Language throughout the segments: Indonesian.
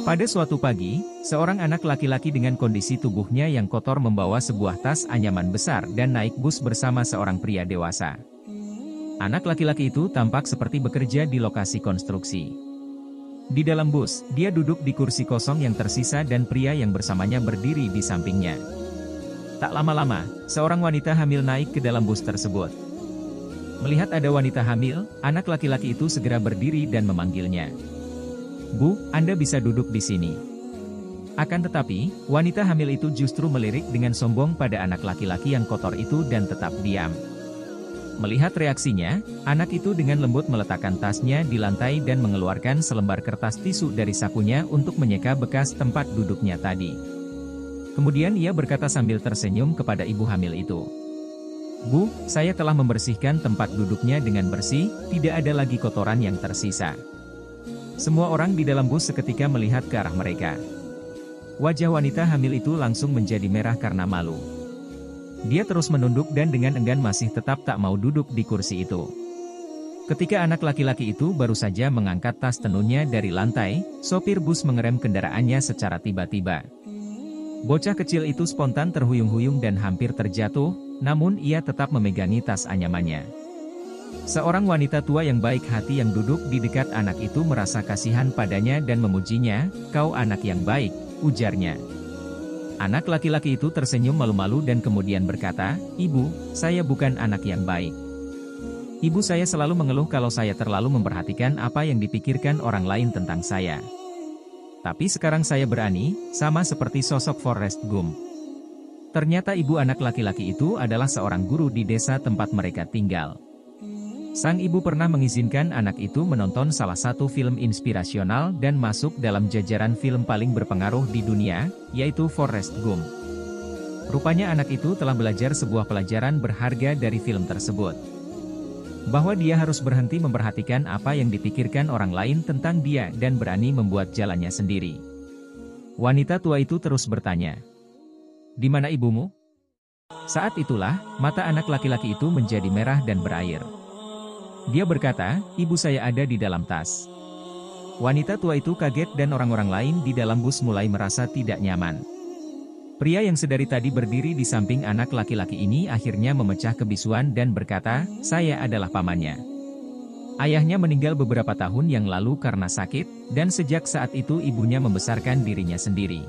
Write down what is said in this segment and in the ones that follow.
Pada suatu pagi, seorang anak laki-laki dengan kondisi tubuhnya yang kotor membawa sebuah tas anyaman besar dan naik bus bersama seorang pria dewasa. Anak laki-laki itu tampak seperti bekerja di lokasi konstruksi. Di dalam bus, dia duduk di kursi kosong yang tersisa dan pria yang bersamanya berdiri di sampingnya. Tak lama-lama, seorang wanita hamil naik ke dalam bus tersebut. Melihat ada wanita hamil, anak laki-laki itu segera berdiri dan memanggilnya. "Bu, Anda bisa duduk di sini." Akan tetapi, wanita hamil itu justru melirik dengan sombong pada anak laki-laki yang kotor itu dan tetap diam. Melihat reaksinya, anak itu dengan lembut meletakkan tasnya di lantai dan mengeluarkan selembar kertas tisu dari sakunya untuk menyeka bekas tempat duduknya tadi. Kemudian ia berkata sambil tersenyum kepada ibu hamil itu. "Bu, saya telah membersihkan tempat duduknya dengan bersih, tidak ada lagi kotoran yang tersisa." Semua orang di dalam bus seketika melihat ke arah mereka. Wajah wanita hamil itu langsung menjadi merah karena malu. Dia terus menunduk dan dengan enggan masih tetap tak mau duduk di kursi itu. Ketika anak laki-laki itu baru saja mengangkat tas tenunnya dari lantai, sopir bus mengerem kendaraannya secara tiba-tiba. Bocah kecil itu spontan terhuyung-huyung dan hampir terjatuh, namun ia tetap memegangi tas anyamannya. Seorang wanita tua yang baik hati yang duduk di dekat anak itu merasa kasihan padanya dan memujinya. "Kau anak yang baik," ujarnya. Anak laki-laki itu tersenyum malu-malu dan kemudian berkata, "Ibu, saya bukan anak yang baik. Ibu saya selalu mengeluh kalau saya terlalu memperhatikan apa yang dipikirkan orang lain tentang saya. Tapi sekarang saya berani, sama seperti sosok Forrest Gump." Ternyata ibu anak laki-laki itu adalah seorang guru di desa tempat mereka tinggal. Sang ibu pernah mengizinkan anak itu menonton salah satu film inspirasional dan masuk dalam jajaran film paling berpengaruh di dunia, yaitu Forrest Gump. Rupanya anak itu telah belajar sebuah pelajaran berharga dari film tersebut. Bahwa dia harus berhenti memperhatikan apa yang dipikirkan orang lain tentang dia dan berani membuat jalannya sendiri. Wanita tua itu terus bertanya, "Di mana ibumu?" Saat itulah, mata anak laki-laki itu menjadi merah dan berair. Dia berkata, "Ibu saya ada di dalam tas." Wanita tua itu kaget dan orang-orang lain di dalam bus mulai merasa tidak nyaman. Pria yang sedari tadi berdiri di samping anak laki-laki ini akhirnya memecah kebisuan dan berkata, "Saya adalah pamannya. Ayahnya meninggal beberapa tahun yang lalu karena sakit, dan sejak saat itu ibunya membesarkan dirinya sendiri.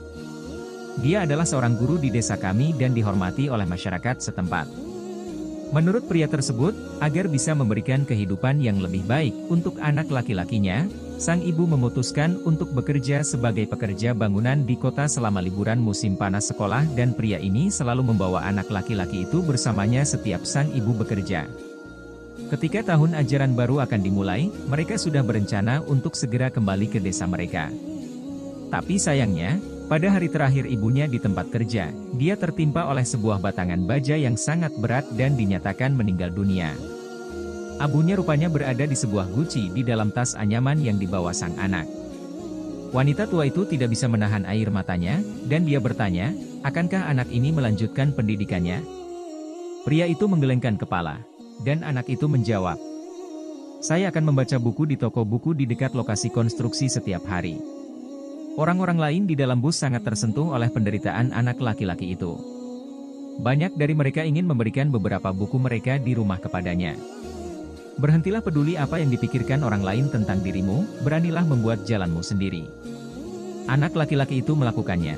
Dia adalah seorang guru di desa kami dan dihormati oleh masyarakat setempat." Menurut pria tersebut, agar bisa memberikan kehidupan yang lebih baik untuk anak laki-lakinya, sang ibu memutuskan untuk bekerja sebagai pekerja bangunan di kota selama liburan musim panas sekolah dan pria ini selalu membawa anak laki-laki itu bersamanya setiap sang ibu bekerja. Ketika tahun ajaran baru akan dimulai, mereka sudah berencana untuk segera kembali ke desa mereka. Tapi sayangnya, pada hari terakhir ibunya di tempat kerja, dia tertimpa oleh sebuah batangan baja yang sangat berat dan dinyatakan meninggal dunia. Abunya rupanya berada di sebuah guci di dalam tas anyaman yang dibawa sang anak. Wanita tua itu tidak bisa menahan air matanya, dan dia bertanya, "Akankah anak ini melanjutkan pendidikannya?" Pria itu menggelengkan kepala, dan anak itu menjawab, "Saya akan membaca buku di toko buku di dekat lokasi konstruksi setiap hari." Orang-orang lain di dalam bus sangat tersentuh oleh penderitaan anak laki-laki itu. Banyak dari mereka ingin memberikan beberapa buku mereka di rumah kepadanya. "Berhentilah peduli apa yang dipikirkan orang lain tentang dirimu, beranilah membuat jalanmu sendiri." Anak laki-laki itu melakukannya.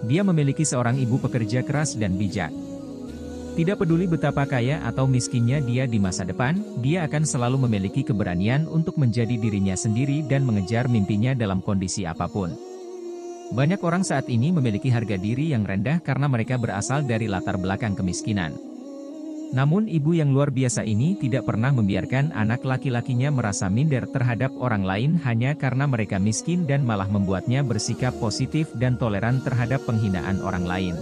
Dia memiliki seorang ibu pekerja keras dan bijak. Tidak peduli betapa kaya atau miskinnya dia di masa depan, dia akan selalu memiliki keberanian untuk menjadi dirinya sendiri dan mengejar mimpinya dalam kondisi apapun. Banyak orang saat ini memiliki harga diri yang rendah karena mereka berasal dari latar belakang kemiskinan. Namun ibu yang luar biasa ini tidak pernah membiarkan anak laki-lakinya merasa minder terhadap orang lain hanya karena mereka miskin dan malah membuatnya bersikap positif dan toleran terhadap penghinaan orang lain.